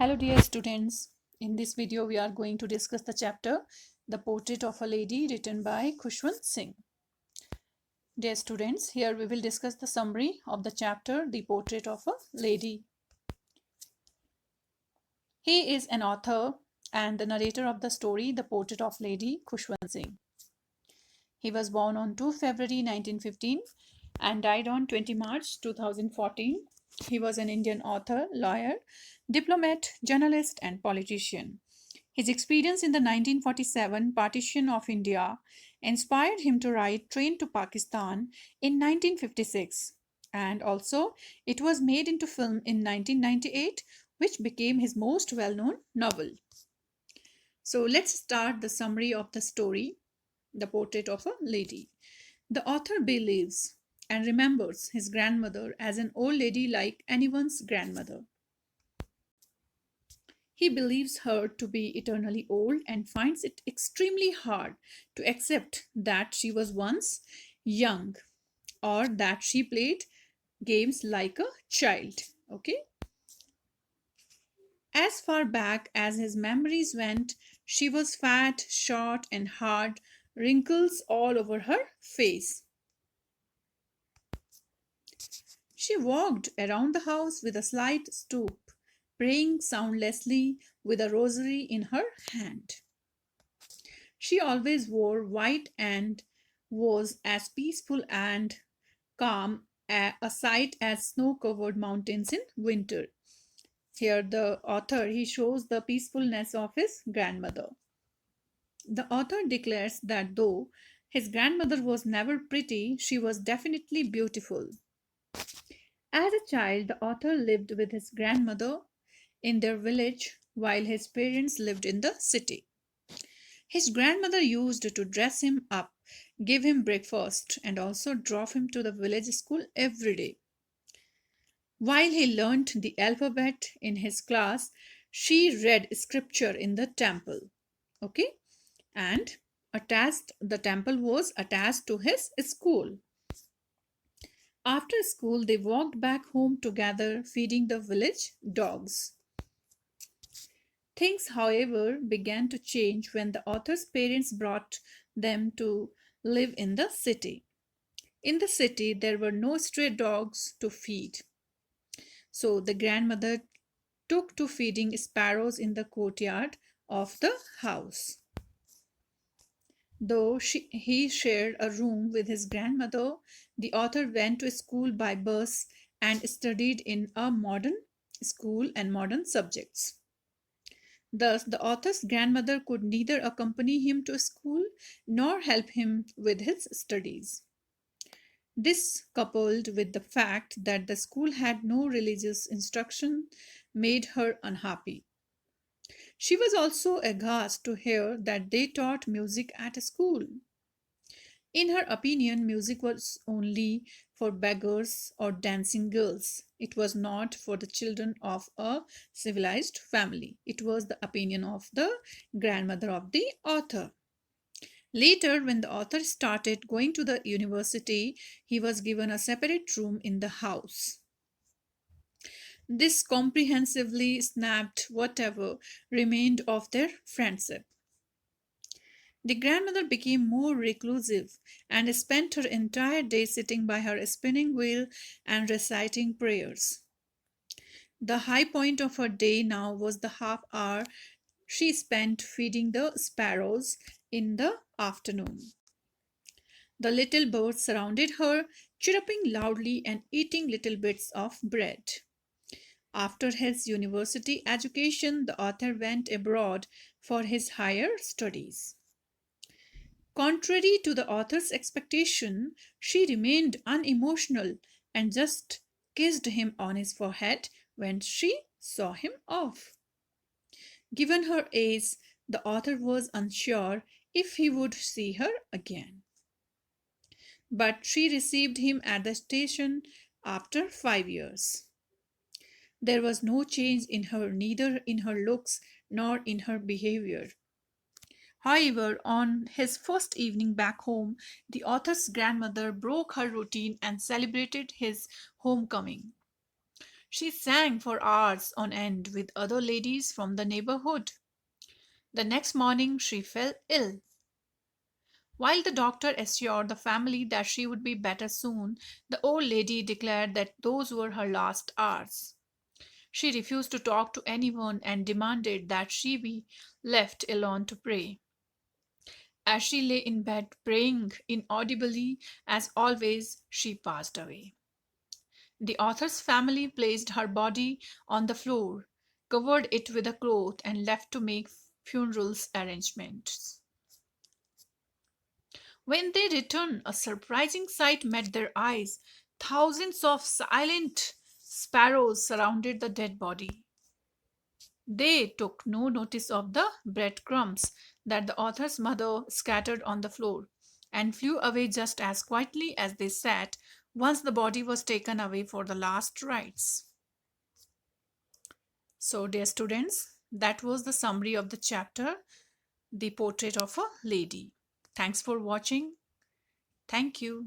Hello dear students, in this video we are going to discuss the chapter The Portrait of a Lady written by Khushwant Singh. Dear students, here we will discuss the summary of the chapter The Portrait of a Lady. He is an author and the narrator of the story The Portrait of Lady Khushwant Singh. He was born on 2 February 1915 and died on 20 March 2014. He was an Indian author, lawyer, diplomat, journalist, and politician. His experience in the 1947 partition of India inspired him to write Train to Pakistan in 1956, and also it was made into film in 1998, which became his most well-known novel. So let's start the summary of the story, The Portrait of a Lady. The author believes and remembers his grandmother as an old lady like anyone's grandmother. He believes her to be eternally old and finds it extremely hard to accept that she was once young or that she played games like a child. Okay. As far back as his memories went, she was fat, short, and hard, wrinkles all over her face. She walked around the house with a slight stoop, praying soundlessly with a rosary in her hand. She always wore white and was as peaceful and calm a sight as snow-covered mountains in winter. Here the author he shows the peacefulness of his grandmother. The author declares that though his grandmother was never pretty, she was definitely beautiful. As a child, the author lived with his grandmother in their village while his parents lived in the city. His grandmother used to dress him up, give him breakfast, and also drop him to the village school every day. While he learnt the alphabet in his class, she read scripture in the temple. Okay? And the temple was attached to his school. After school, they walked back home together, feeding the village dogs. Things, however, began to change when the author's parents brought them to live in the city. In the city, there were no stray dogs to feed. So the grandmother took to feeding sparrows in the courtyard of the house. Though he shared a room with his grandmother, the author went to school by bus and studied in a modern school and modern subjects. Thus, the author's grandmother could neither accompany him to school nor help him with his studies. This, coupled with the fact that the school had no religious instruction, made her unhappy. She was also aghast to hear that they taught music at school. In her opinion, music was only for beggars or dancing girls. It was not for the children of a civilized family. It was the opinion of the grandmother of the author. Later, when the author started going to the university, he was given a separate room in the house. This comprehensively snapped whatever remained of their friendship. The grandmother became more reclusive and spent her entire day sitting by her spinning wheel and reciting prayers. The high point of her day now was the half hour she spent feeding the sparrows in the afternoon. The little birds surrounded her, chirping loudly and eating little bits of bread. After his university education, the author went abroad for his higher studies. Contrary to the author's expectation, she remained unemotional and just kissed him on his forehead when she saw him off. Given her age, the author was unsure if he would see her again. But she received him at the station after 5 years. There was no change in her, neither in her looks nor in her behavior. However, on his first evening back home, the author's grandmother broke her routine and celebrated his homecoming. She sang for hours on end with other ladies from the neighborhood. The next morning she fell ill. While the doctor assured the family that she would be better soon, the old lady declared that those were her last hours. She refused to talk to anyone and demanded that she be left alone to pray. As she lay in bed praying inaudibly, as always, she passed away. The author's family placed her body on the floor, covered it with a cloth, and left to make funerals arrangements. When they returned, a surprising sight met their eyes. Thousands of silent sparrows surrounded the dead body. They took no notice of the breadcrumbs that the author's mother scattered on the floor and flew away just as quietly as they sat once the body was taken away for the last rites. So, dear students, that was the summary of the chapter, The Portrait of a Lady. Thanks for watching. Thank you.